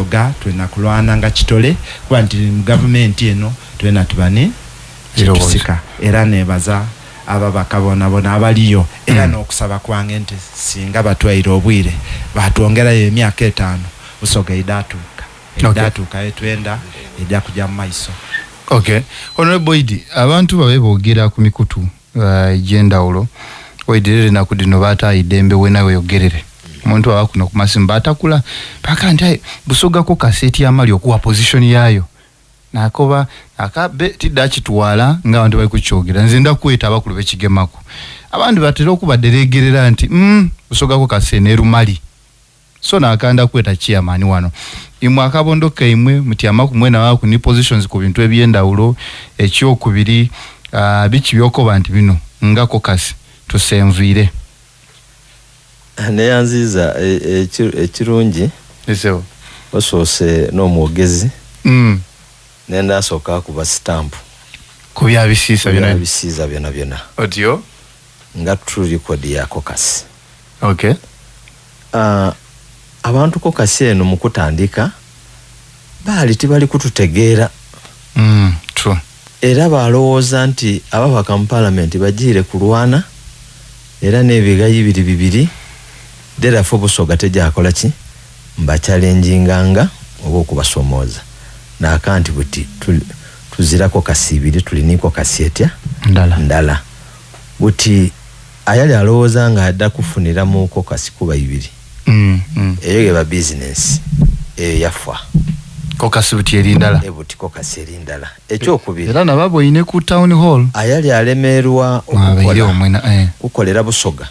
Busoga twena kulwana nga kitole kuba nti mu government eno twena tubani kitusika era nebaza ababaka bona abaliyo era n'okusaba kwange nti singa batwaire obwire batwongerayo emyaka 5 Busoga idatuuka etwenda ejja kujja mu maiso. Okay. Honorable Boyd, abantu babe boogera ku mikutu ejendawulo oidirere na kudino bata idembe wenawe yogerere omuntu abakuno ku masimba atakula paka nti Busoga ko kaseti amali okuwa position yayo nakoba akabe tidachi tuwala nga abantu bali kuchogera nzinda kweta abakulu bekigemako abantu batera okubaderegerera nti Busoga ko kasene rumali so nakanda kweta chairman wano imwe akabondoka imwe mutiamaku mwena wako ni positions ku bintu ebyendawulo ekyo kubiri bichi byoko bantu bino ngako kasi tusenvire neyanziza ekirungi esewo osose no mwogezi nenda soka kuba stamp kubya bisiisa byona audio nga true record ya kokasi. Okay. Abantu kokasi eno mukutandika bali tibali kututegeera. True. Era balowooza nti ababaka mu parliament bajire kulwana era n'ebigayi bibiri therefore Busoga tejja akola ki mba challenginganga oba okubasomooza nakanti buti tuzirako kasibiri tuliniko kasietya ndala buti ayali alowooza nga adda kufunira mu kokasi kuba ibiri eyo geba business eyo yafa kokasi buti eri ndala buti kokasi eri ndala ekyo kubiri era nababo ine ku town hall ayali alemerwa okukolera Busoga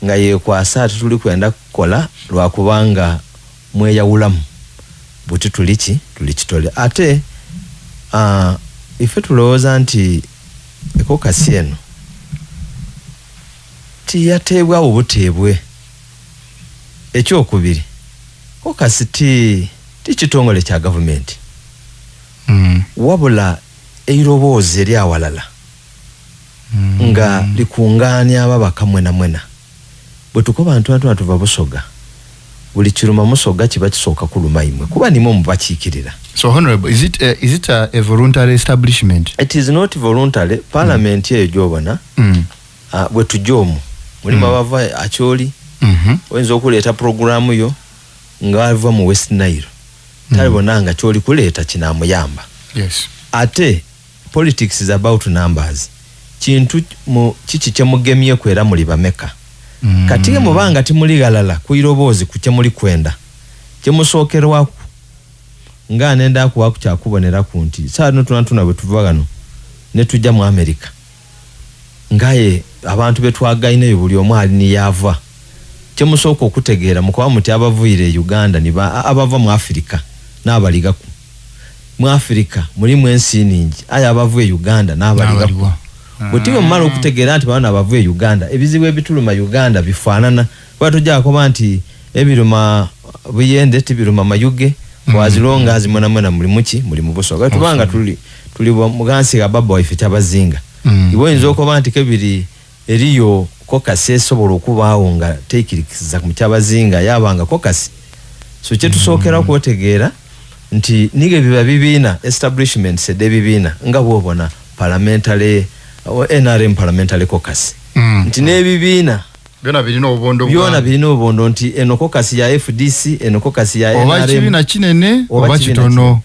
nga yekwasa tuli kwenda kukola lwakubanga mweyawulamu buti tulikitole ate ife tulowooza nti ekokasi eno tiyateebwa obuteebwe ekyokubiri kokasi tikitongole kya government wabula eiroboozi eri awalala nga likunganya ababaka mwena bwe tukoba bantu tuva Busoga buli kiruma Musoga kiba kisooka kuluma imwe kuba nimwe mubakiikirira. So honorable, is it a voluntary establishment? It is not voluntary. Parliament eyo gyobona bwe tujomu mulima bava acholi wenzo okuleeta programu yo nga ava mu West Nile talibonanga choli kuleeta kinamuyamba. Yes. Ate politics is about numbers. Kintu mu kichi kyemugemye kwera muli bameka katige mubanga timuli galala kuiroboozi kuchemuli kwenda kyemusookerwaku nga nenda kuwaku kyakubonera ku nti saano tunatuna bwe tuvagano ne tujja mu America ngaye abantu betwagaineyo buli omu ali ni yava kyemusooka okutegeera mukuba muti abavuire Uganda niba abava mu Africa n'abaligaku mu Africa mulimu ensi ningi aya abavuye Uganda n'abaligaku butiwe mmalo okutegeera nti bana abavuye Uganda ebizibu ebituluma Uganda bifaanana batujja akoba nti ebiruma buyende tibiruma mayuge wazilonga azimona muli mu Busoga tubanga tuli mugansi ga baba ife tabazinga iwe nzo okoba nti kebiri eriyo kokasi esobola okubaawo nga tekirikiza ku mutabazinga yabanga kokasi so kye tusookera kwotegeera nti nige biba bibiina establishment sede bibiina nga bwobona parliamentary NRM parliamentary caucus nti nebibiina byona birina obondo nti eno caucus ya FDC eno caucus ya NRM oba kibiina kinene oba kitono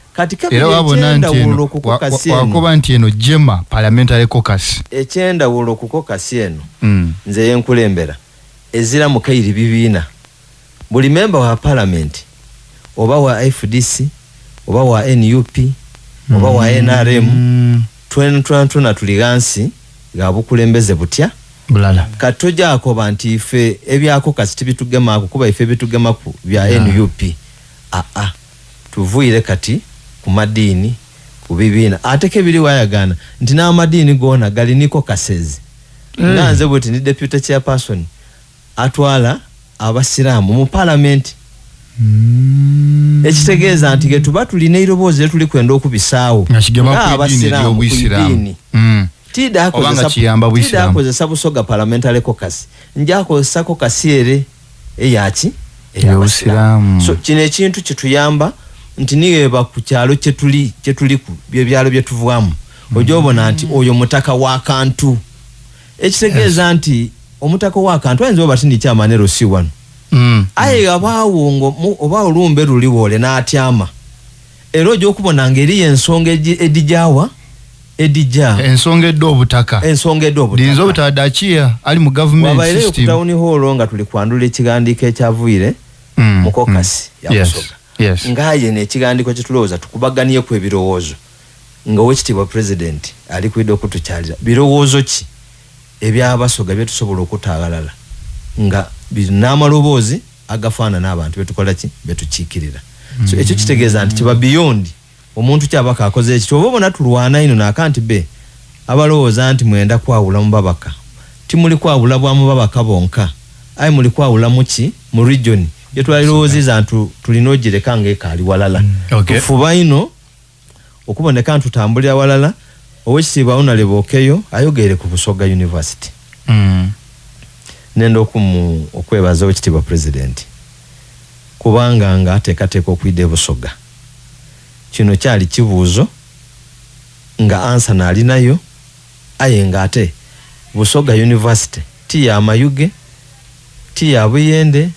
era wabona nti wakoba nti eno jema parliamentary caucus ekyenda wulo ku caucus eno nze yenkulembera ezira mu kairi bibiina buli member wa parliament oba wa FDC oba wa NUP oba wa NRM tuna tuligansi gabukulembeze butya bulala katoja akoba nti ife ebyako kasiti bitugema kuba ife bitugema ku bya NUP tuvuire kati ku madini ku bibiina ateke biri wayagana nti na madini gona gali niko kasezi nanze buti ni deputy chairperson atwala abasiramu mu parliament ekitegeeza nti getuba tulina iroboozi tuli kwenda okubisaawo abasiramu tida akozesa Busoga parliamentary caucus njako sako kasiere eyaki ey'Abasiraamu. So kino ekintu kituyamba nti niweba ku kyalo kyetuli ku byalo byetuvaamu ojobona nti oyo mutaka wa kantu ekitegeeza nti omutaka wa kantu ayinza oba tindi kyamanero si wano aye abaawo oba olumbe luliwole n'atyama era ojja okubona ngeri ensonga edijawa ensonga edda obutaka dinza obutaka dakiya ali mu government system wabaire ku town hall nga tuli kwandula ekigandiiko ekyavuyire mu kokasi ya Busoga ngaye n'ekigandiiko kyetulowooza tukubaganye ku ebirowoozo nga Oweekitiibwa President ali kwidde okutukyalira birowoozo ki eby'Abasoga byetusobola okutaagalala nga n'amaloboozi agafaanana abantu betukola ki betukiikirira. So ekyo kitegeeza nti kiba beyond omuntu kyabaka akoze ekyo oba obona tulwana ino n'akanti be abalowooza nti mwenda kwawula mu babaka timuli kwawula bwa mu babaka bonka ayi muli kwawula muki mu region yetwalirowooziza nti tulina ogireka ng'ekaali walala tufuba ino okuboneka nti tutambulira walala. Oweekitiibwa Honorable Okeyo ayogere ku Busoga University nenda okwebaza Oweekitiibwa President kubanga nga ateekateeka okwidde Busoga kino kyali kibuuzo nga ansa naalinayo aye nga ate Busoga University ti ya Mayuge ti ya Buyende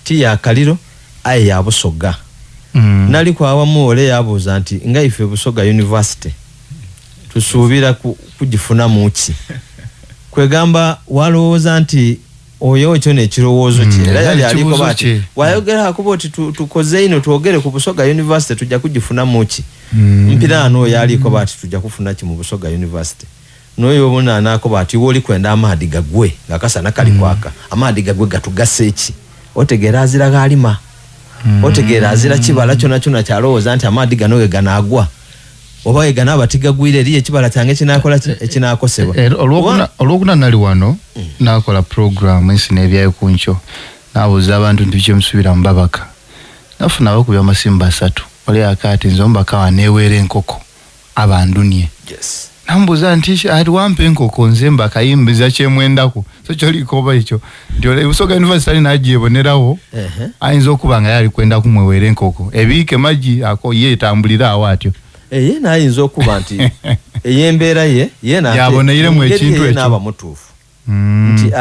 ti ya Kaliro aye ya Busoga. Nali kwawamu ole yabuuza nti nga ife Busoga University tusuubira kugifunamu ki kwegamba walowooza nti oyo ekyo n'ekirowoozo ki era yali aliko bati wayogera akuba oti tukoze ino twogere ku Busoga University tujja kugifunamu ki mpiraano oyo aliko bati tujja kufuna ki mu Busoga University n'oyo obona anaako bati woli kwenda amaadi gagwe ngakasana kali kwaka amaadi gagwe gatugase eki otegeera azira galima otegeera azira kibala kyona kyona kyalowooza nti amaadi gano ge ganaagwa oba ge ganaaba tigagwire eri ekibala kyange kinaakola ekinaakosebwa. Olwokuna nali wano naakola program ensi n'ebyayo ku nkyo naabuuza abantu nti biki emusuubira mu babaka nafuna abakubya amasimba 3 oli akaati nze omubaka waneeweera enkoko abandunye nambuuza nti ati wampa enkoko nze mbakayimbiza kyemwendako so kyoliko oba ekyo nti Busoga University ali nagyebonerawo ayinza okuba nga yali kwenda kumweweera enkoko ebiike magi ako ye etambulira awo atyo ye naayinza okuba nti ey'embeera ye yaboneiremu ekintu ekyo naaba mutuufu nti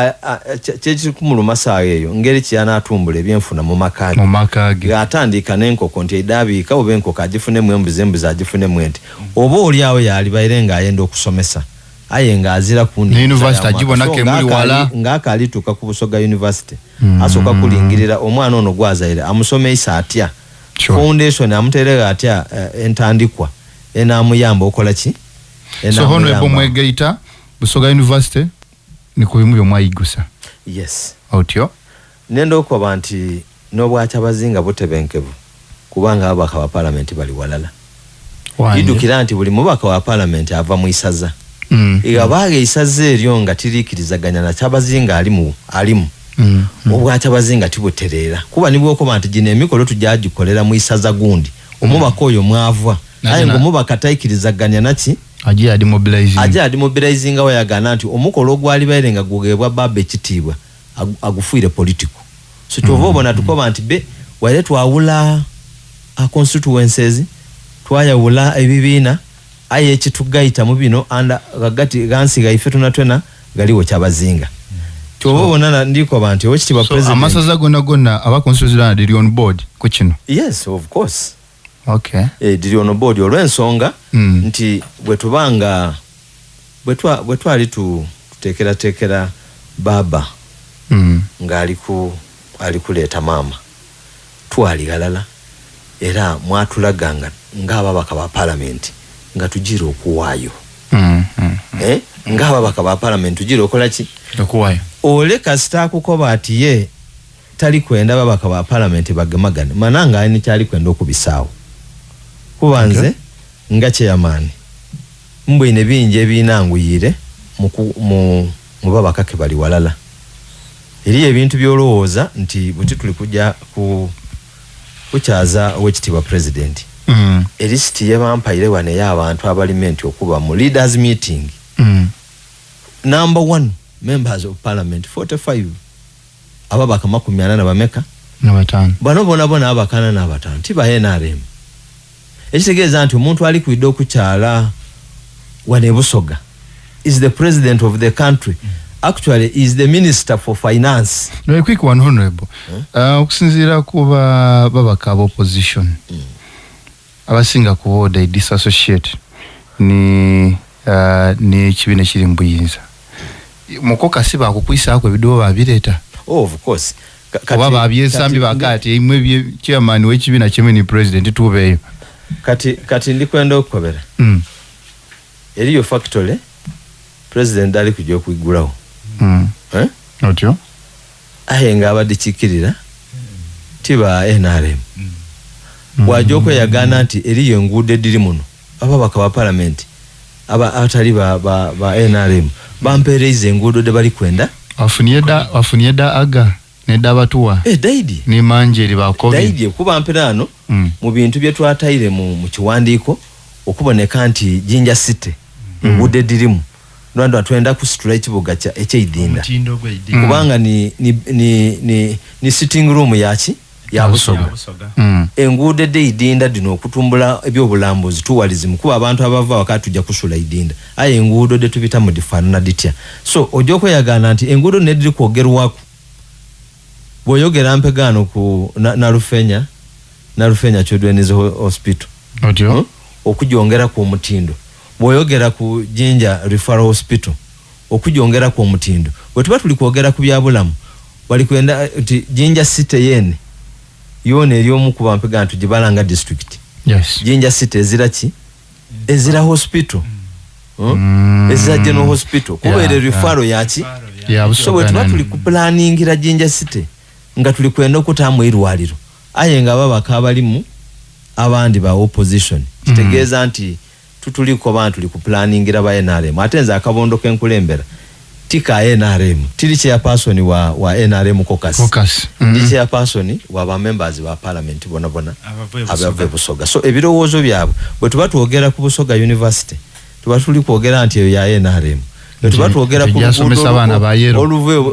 kyekiri kumulumasa eyo ngeri kyanatumbula ebyenfuna mu maka ge atandika n'enkoko nti edaabiika oba enkoko agifunemu embuzi agifunemu ente oba oli awo yali baire ng'ayenda okusomesa aye ng'azira kundi university agibonako emuli wala ng'akalituuka ku Busoga University asooka kulingirira omwana ono gwazaire amusomeisa atya foundation amuterega atya entandikwa enamuyamba okola ki so hono ebo mwegeita Busoga University ni kubimu byomwayigusa otyo nenda okuba nti n'obwakyabazinga butebenkevu kubanga ababaka ba parliament bali walala idukira nti buli mubaka wa parliament ava mu isaza igabaaga isaza eryo nga tiriikirizaganya na kyabazinga alimu obwakyabazinga tibutereera kuba nibwokuba nti gino emikolo tujagikolera mu isaza gundi omubaka oyo mwava aye ng'omubaka tayikkirizaganya naki aje demobilizing wayagana nti omukolo ogwali baire nga gugebwa baba ekitiibwa agufuire political so kyova obona tukoba nti be wale twawula constituencies twayawula ebibiina aye ekitugayita mu bino anda gagati gansiga ife tunatwena galiwo kyabazinga kyova obona ndikoba nti Oweekitiibwa President amasaza gonna aba constituencies did on board ku kino yes of course okay did on board olw'ensonga nti bwetubanga bwetwali tuteekera baba nga alikuleeta maama twali galala era mwatulaganga ng'ababaka ba parliament nga tugira okuwaayo ng'ababaka ba parliament tugira okola ki okuwaayo ole kasita akukoba ati ye tali kwenda babaka ba parliament bagemagane mananga ani kyali kwenda okubisaawo kubanze nga chairman mbwine bingi ebinanguyire mu babaka ke bali walala eri ebintu byolowooza nti buti tuli kujja kukyaza Oweekitiibwa President elisiti yebampaire wane y'abantu abalimenti okuba mu leaders meeting number 1 members of parliament 45 ababaka 40 bameka n'abatano bano bona abakana n'abatano tiba NRM ekitegeeza nti omuntu ali kwidde okukyala wane Busoga is the president of the country actually is the minister for finance. No, quick one, honorable. Okusinziira kuba babaka opposition abasinga kuba they disassociate ni kibiina kiri mu buyinza mukoka si bakukwisaako ebidobo babireeta. Oh, of course. Kuba babyesambi bakati imwe bye chairman w'ekibiina kimwe ni president tubeeyo. Kati ndikwenda okukobera. Eriyo factory president ali kujja okuyigulawo. Otyo? Ayenga abadikikirira tiba NRM. Bw'ajja okweyagana nti eriyo enguudo ediri muno ababaka ba parliament abatali ba NRM bampeereza enguudo de bali kwenda. Wafunye da aga nedda batuwa. Daidi. Ni manjeri bakobi. Daidi kuba mperaano mu bintu bye twatayire mu kiwandiiko okuboneka nti Jinja City enguudo edirimu Rwanda twenda ku stretch bugacha ekyidinda. Kubanga ni sitting room yachi ya Busoga. Enguudo edinda dino okutumbula ebyobulambuzi tuwalizimu kuba abantu abava wakati tujja kusula idinda. Aye enguudo de tubita mu difaana ditya. So ojoko yagana nti enguudo nediri kwogerwako. Boyogera mpegano ku na Rufenya Children's Hospital. Otyo? Okujongera ku mutindo. Boyogera ku Jinja Referral Hospital okujongera ku mutindo bwetuba tuli kwogera ku byabulamu bali kwenda Jinja City yene yone eryomu ku bampega ntu Jibalanga district. Yes. Jinja City ezira hospital ezira general hospital kubere referral yachi so bwetuba tuli ku planningira Jinja City nga tuli kwenda okutamu irwaliro ayenga babaka abalimu abandi ba opposition kitegeeza nti tutuliko bantu tuli ku planningira ba NRM atenza akabondo kenkulembera tika NRM tili chairperson wa NRM caucus ndi chairperson wa ba members ba parliament bona abave Busoga. So ebirowoozo byabwe bwe tuba tuogera ku Busoga University tuba tuli kwogera nti eyo ya NRM tuba tuogera ku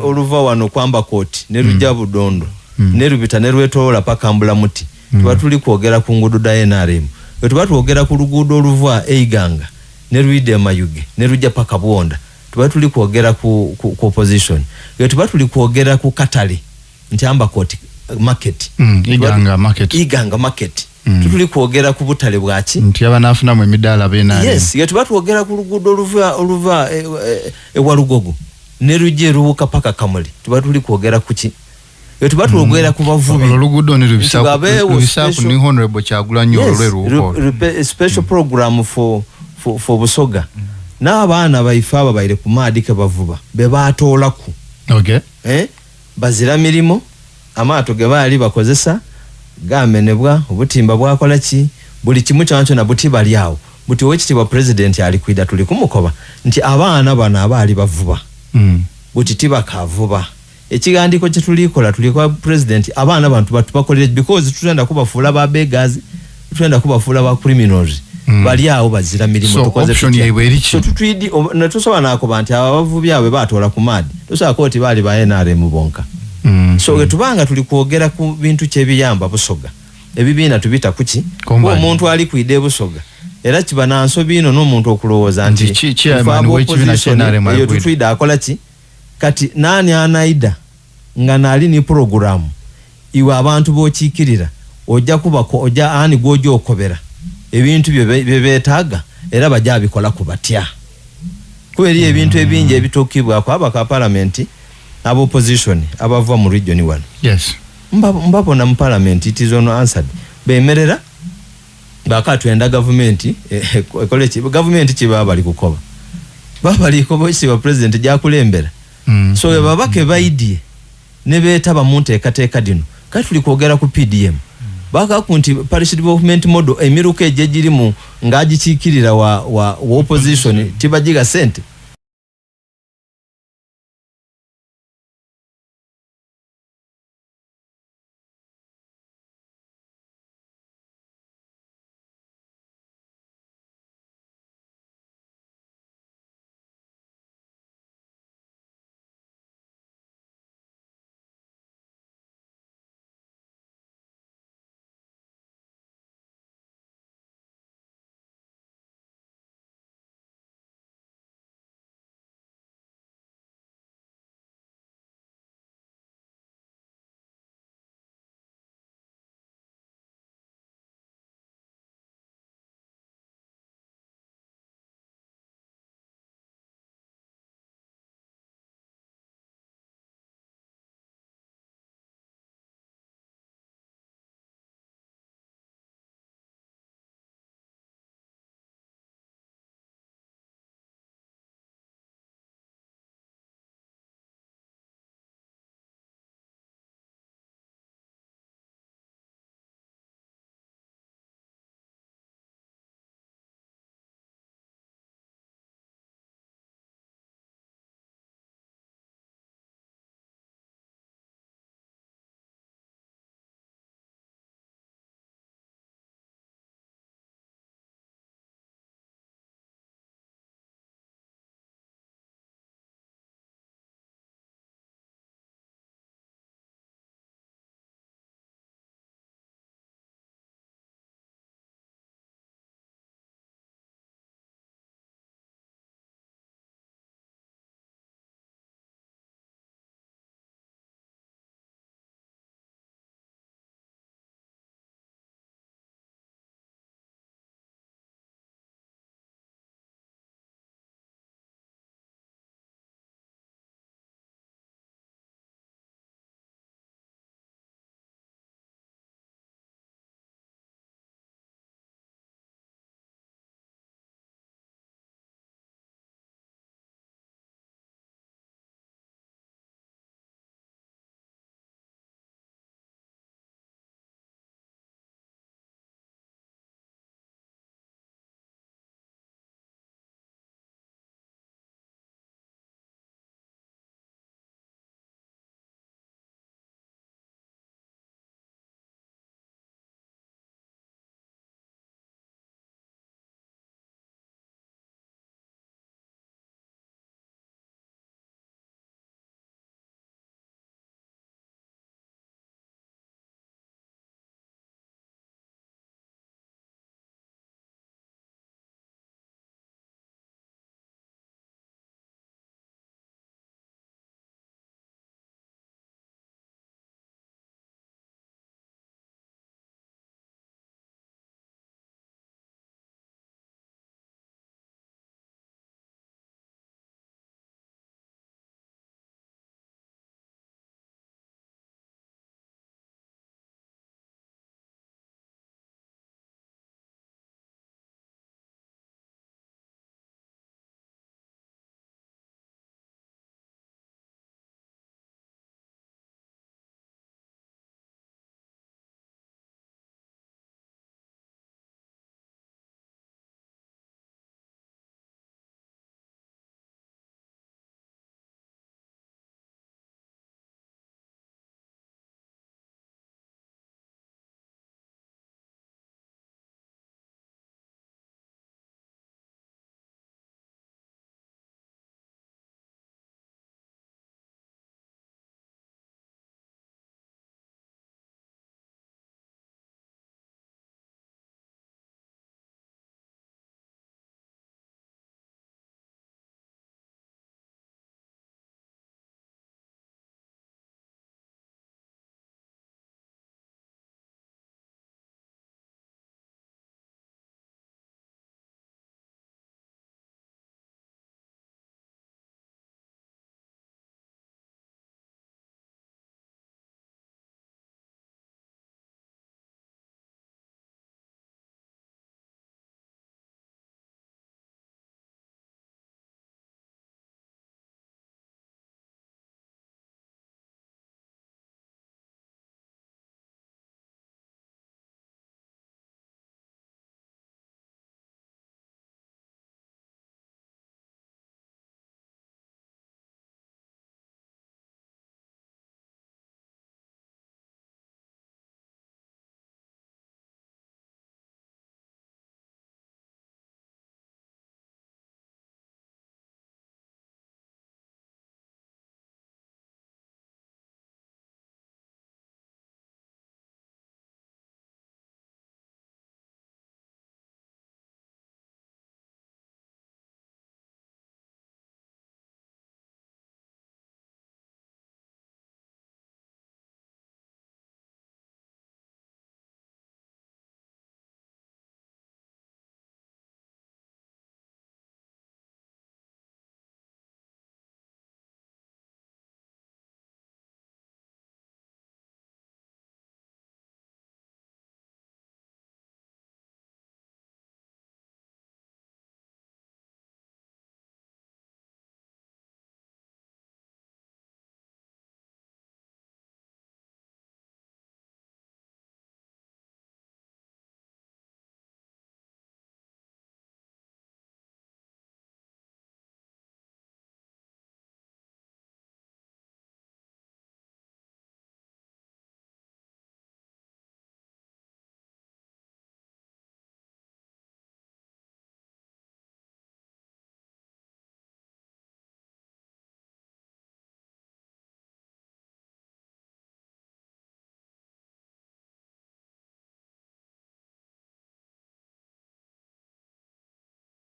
oluva wano kwamba court ne rujja budondo ne rubita ne rwetoola paka mbula muti tuba tuli kwogera ku ngudo da NRM tuba tuogera ku luguudo oluva Eiganga ne Ruide Mayuge ne rujja paka Buonda tuba tuli kwogera ku opposition tuba tuli kwogera ku Katale Nchamba Court market Iganga market tuli kwogera ku butale bwachi nti abanafuna mu emidala bena. Yes tuba tuogera ku luguudo oluva Walugogo ne rujje rubuka paka Kamuli tuba tuli kwogera kuki tuba tuogera ku bavubi oluguudo ne rubisaku ni honorable Kyagulanyi olweruko special program for Busoga n'abaana baifaba baire ku maadike bavuba be batolaku. Okay. Bazira mirimo amaato ge baali bakozesa gamenebwa obutimba bwakola ki buli kimu kyancho na buti bali awo buti wekitibwa president ali kwida tuli kumukoba nti abaana bana abaali bavuba buti tiba kavuba ekigandiko kye tulikola tulikwa president abaana bantu batubakolere because tutenda kubafuula ba beggars tutenda kubafuula ba criminals bali awo bazira mirimo tukoze so tutwidi natusoba nako bantu abavubi abe batola ku mad tusoba koti bali ba NRM bonka. So getubanga tuli kwogera ku bintu kyebiyamba Busoga ebibiina tubita kuki omuntu ali kwide Busoga era kibana nsobino n'omuntu okulowooza nti chairman w'ekibiina ky'NRM ayo tutwida akola ki kati nani anaida nga nali ni program iwe abantu bochikirira ojja kubako ojja ani gojo okobera ebintu bebetaga era bajja bikola kubatya kuberi ebintu ebingi ebitokibwa kwa abaka parliament abo opposition abava mu region 1. Yes. Mbapo na mu parliament it is on answered bemerera bakatwenda government ekole ki government kibaba bali kukoba baba likobo isiba president jakulembera. So babake baidie ne betaba muntu ekateka dino kati tuli kwogera ku PDM baka kunti parish development model emiruke jejirimu ngaji chikirira wa opposition tibajiga sente